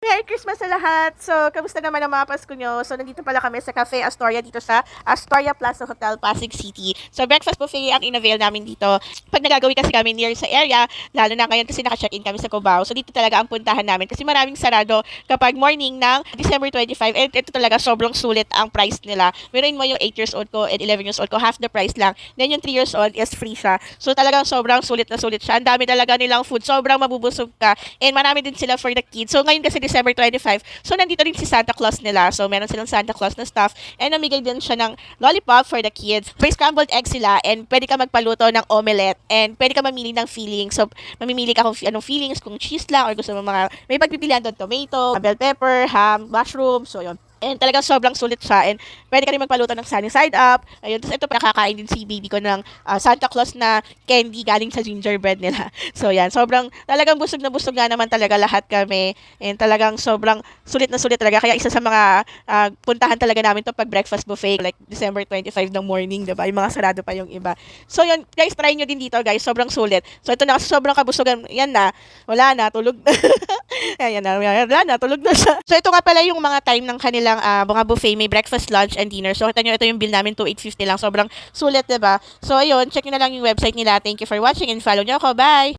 Merry Christmas sa lahat! So, kamusta naman ang mga Pasko nyo? So, nandito pala kami sa Cafe Astoria dito sa Astoria Plaza Hotel, Pasig City. So, breakfast buffet ang in-avail namin dito. Pag nagagawin kasi kami near sa area, lalo na ngayon kasi naka-check-in kami sa Cubao. So, dito talaga ang puntahan namin kasi maraming sarado kapag morning ng December 25. And ito talaga sobrang sulit ang price nila. Meron mo yung 8 years old ko and 11 years old ko, half the price lang. Then yung 3 years old is free siya. So, talagang sobrang sulit na sulit siya. Ang dami talaga nilang food. Sobrang mabubusog ka. And marami din sila for the kids. So, ngayon kasi December 25. So, nandito rin si Santa Claus nila. So, meron silang Santa Claus na stuff. And namigay din siya ng lollipop for the kids. May scrambled egg sila. And pwede ka magpaluto ng omelette. And pwede ka mamili ng fillings. So, mamimili ka kung anong fillings, kung cheese lang, or gusto mo mga, may pagpipilian doon, tomato, bell pepper, ham, mushroom. So, yun. And talagang sobrang sulit siya. And pwede ka rin magpaluto ng sunny side up. Ayun. Tapos ito, nakakain din si baby ko ng Santa Claus na candy galing sa gingerbread nila. So, yan. Sobrang, talagang busog na busog nga naman talaga lahat kami. And talagang sobrang sulit na sulit talaga. Kaya isa sa mga puntahan talaga namin to pag breakfast buffet. Like December 25 ng morning, diba? Yung mga sarado pa yung iba. So, yun. Guys, try nyo din dito, guys. Sobrang sulit. So, ito na kasi sobrang kabusugan. Yan na. Wala na. Tulog na. Ayan na. Wala na. Tulog na siya. So, ito nga pala yung mga time ng kanilang mga buffet, may breakfast, lunch, and dinner. So, kita nyo, ito yung bill namin, 2,850 lang. Sobrang sulit, diba? So, ayun, check nyo na lang yung website nila. Thank you for watching and follow nyo ako. Bye!